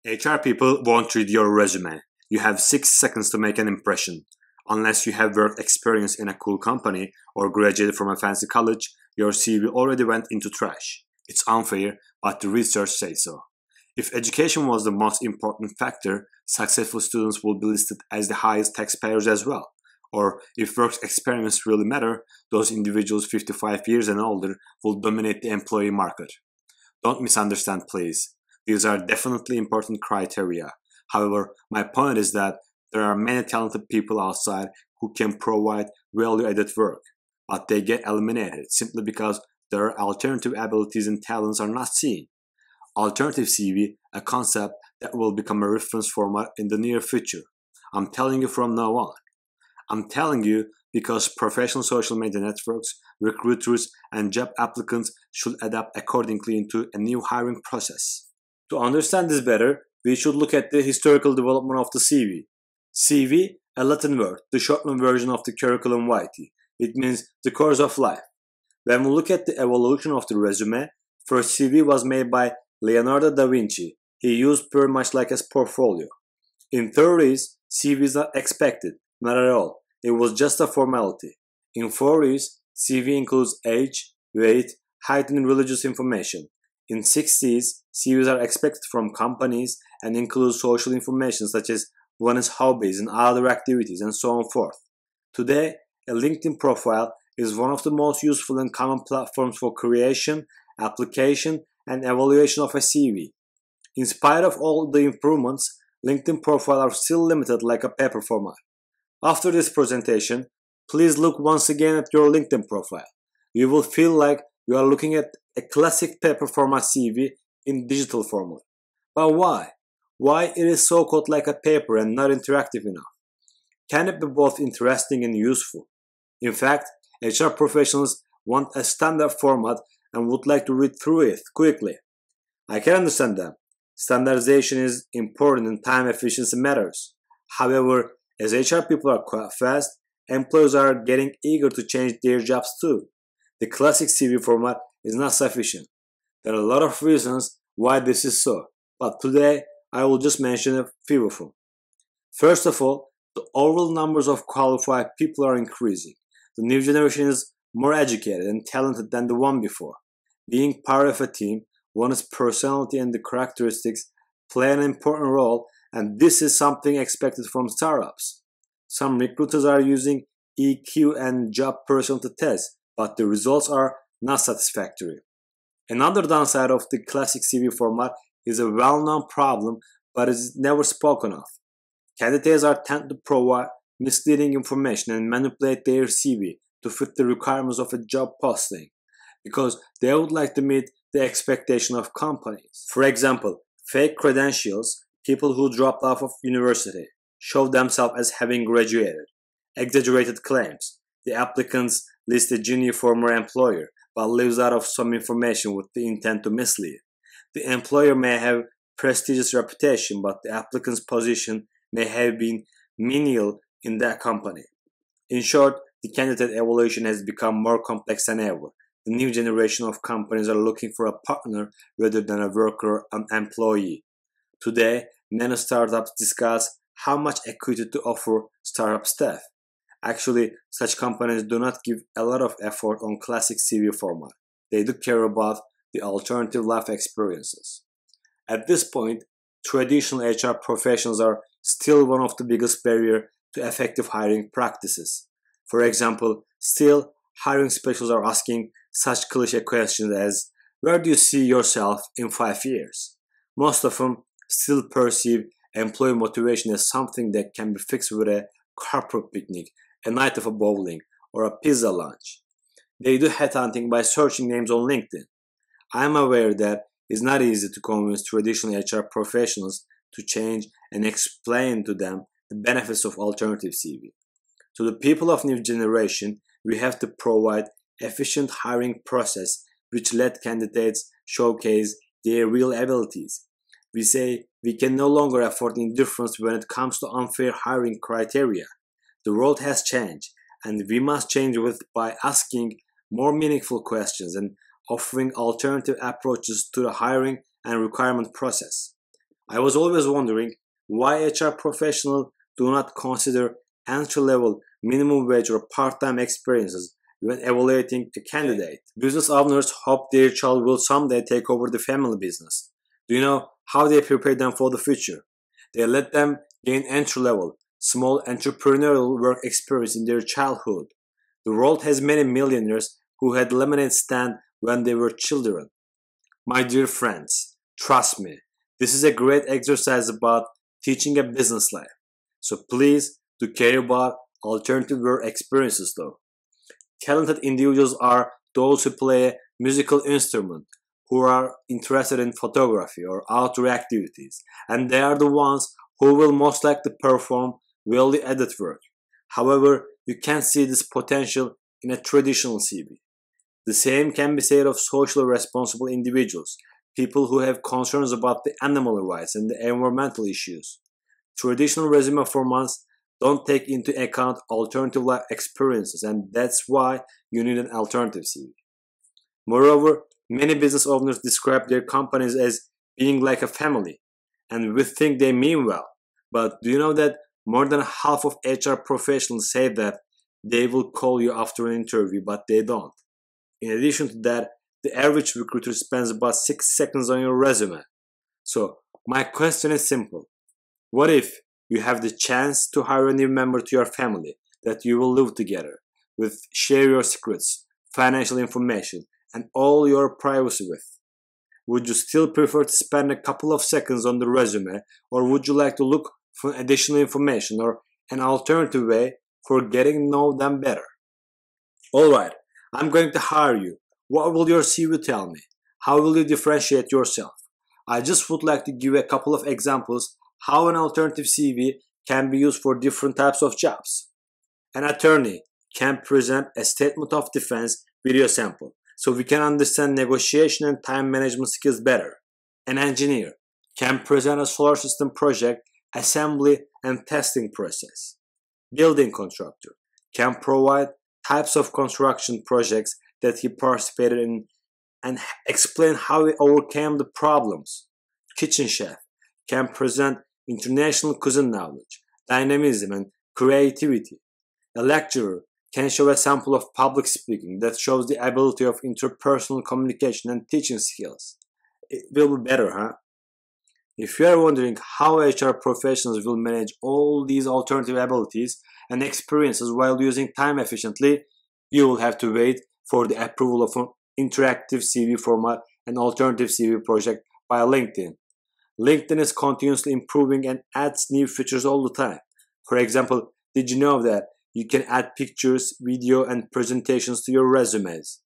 HR people won't read your resume. You have 6 seconds to make an impression. Unless you have work experience in a cool company or graduated from a fancy college, your CV already went into trash. It's unfair, but the research says so. If education was the most important factor, successful students would be listed as the highest taxpayers as well. Or if work experience really matter, those individuals 55 years and older will dominate the employee market. Don't misunderstand, please. These are definitely important criteria. However, my point is that there are many talented people outside who can provide value-added work, but they get eliminated simply because their alternative abilities and talents are not seen. Alternative CV, a concept that will become a reference format in the near future. I'm telling you from now on. I'm telling you because professional social media networks, recruiters, and job applicants should adapt accordingly into a new hiring process. To understand this better, we should look at the historical development of the CV. CV, a Latin word, the shortened version of the curriculum vitae. It means the course of life. When we look at the evolution of the resume, first CV was made by Leonardo da Vinci. He used pretty much like a portfolio. In theories, CV is not expected, not at all. It was just a formality. In 40s, CV includes age, weight, height, and religious information. In 60s, CVs are expected from companies and include social information such as one's hobbies and other activities and so on forth. Today, a LinkedIn profile is one of the most useful and common platforms for creation, application, and evaluation of a CV. In spite of all the improvements, LinkedIn profiles are still limited like a paper format. After this presentation, please look once again at your LinkedIn profile. You will feel like you are looking at a classic paper format CV in digital format. But why? Why it is so called like a paper and not interactive enough? Can it be both interesting and useful? In fact, HR professionals want a standard format and would like to read through it quickly. I can understand that. Standardization is important and time efficiency matters. However, as HR people are quite fast, employers are getting eager to change their jobs too. The classic CV format is not sufficient. There are a lot of reasons why this is so, but today I will just mention a few of them. First of all, the overall numbers of qualified people are increasing. The new generation is more educated and talented than the one before. Being part of a team, one's personality and the characteristics play an important role, and this is something expected from startups. Some recruiters are using EQ and job personality tests, but the results are not satisfactory. Another downside of the classic CV format is a well-known problem, but is never spoken of. Candidates are tend to provide misleading information and manipulate their CV to fit the requirements of a job posting because they would like to meet the expectation of companies. For example, fake credentials, people who dropped off of university, show themselves as having graduated. Exaggerated claims. The applicants list a junior former employer, but leaves out of some information with the intent to mislead. The employer may have prestigious reputation, but the applicant's position may have been menial in that company. In short, the candidate evaluation has become more complex than ever. The new generation of companies are looking for a partner rather than a worker or an employee. Today, many startups discuss how much equity to offer startup staff. Actually, such companies do not give a lot of effort on classic CV format. They do care about the alternative life experiences. At this point, traditional HR professionals are still one of the biggest barriers to effective hiring practices. For example, still hiring specialists are asking such cliché questions as, where do you see yourself in 5 years? Most of them still perceive employee motivation as something that can be fixed with a corporate picnic, a night of a bowling, or a pizza lunch. They do headhunting by searching names on LinkedIn. I am aware that it's not easy to convince traditional HR professionals to change and explain to them the benefits of alternative CV. To the people of new generation, we have to provide efficient hiring process which let candidates showcase their real abilities. We say we can no longer afford indifference when it comes to unfair hiring criteria. The world has changed, and we must change with by asking more meaningful questions and offering alternative approaches to the hiring and requirement process. I was always wondering why HR professionals do not consider entry-level, minimum wage or part-time experiences when evaluating a candidate. Business owners hope their child will someday take over the family business. Do you know how they prepare them for the future? They let them gain entry-level, small entrepreneurial work experience in their childhood. The world has many millionaires who had lemonade stand when they were children. My dear friends, trust me, this is a great exercise about teaching a business life. So please do care about alternative work experiences though. Talented individuals are those who play a musical instrument, who are interested in photography or outdoor activities, and they are the ones who will most likely perform value added work. However, you can't see this potential in a traditional CV. The same can be said of socially responsible individuals, people who have concerns about the animal rights and the environmental issues. Traditional resume formats don't take into account alternative life experiences, and that's why you need an alternative CV. Moreover, many business owners describe their companies as being like a family, and we think they mean well. But do you know that more than half of HR professionals say that they will call you after an interview, but they don't? In addition to that, the average recruiter spends about 6 seconds on your resume. So, my question is simple. What if you have the chance to hire a new member to your family that you will live together with, share your secrets, financial information, and all your privacy with? Would you still prefer to spend a couple of seconds on the resume, or would you like to look for additional information or an alternative way for getting to know them better? Alright, I'm going to hire you. What will your CV tell me? How will you differentiate yourself? I just would like to give a couple of examples how an alternative CV can be used for different types of jobs. An attorney can present a statement of defense video sample so we can understand negotiation and time management skills better. An engineer can present a solar system project assembly and testing process. Building contractor can provide types of construction projects that he participated in and explain how he overcame the problems. Kitchen chef can present international cuisine knowledge, dynamism, and creativity. A lecturer can show a sample of public speaking that shows the ability of interpersonal communication and teaching skills. It will be better, huh? If you are wondering how HR professionals will manage all these alternative abilities and experiences while using time efficiently, you will have to wait for the approval of an interactive CV format and alternative CV project by LinkedIn. LinkedIn is continuously improving and adds new features all the time. For example, did you know that you can add pictures, video, and presentations to your resumes?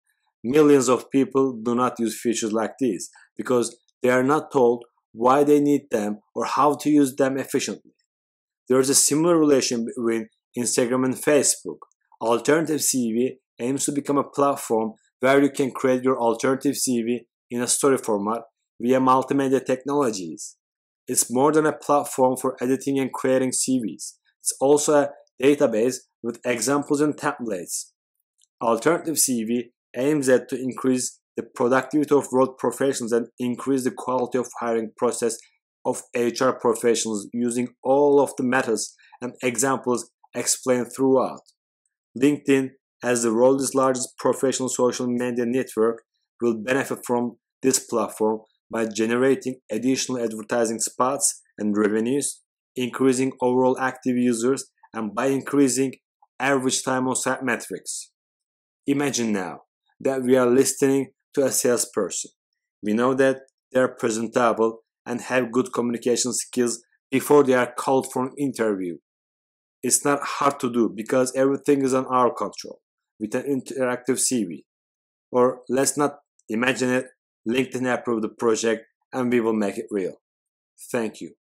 Millions of people do not use features like these because they are not told why they need them or how to use them efficiently. There is a similar relation between Instagram and Facebook. Alternative CV aims to become a platform where you can create your alternative CV in a story format via multimedia technologies. It's more than a platform for editing and creating CVs. It's also a database with examples and templates. Alternative CV aims at to increase the productivity of world professionals and increase the quality of hiring process of HR professionals using all of the methods and examples explained throughout. LinkedIn, as the world's largest professional social media network, will benefit from this platform by generating additional advertising spots and revenues, increasing overall active users, and by increasing average time on site metrics. Imagine now that we are listening to a salesperson. We know that they are presentable and have good communication skills before they are called for an interview. It's not hard to do because everything is on our control with an interactive CV. Or let's not imagine it, LinkedIn approved the project and we will make it real. Thank you.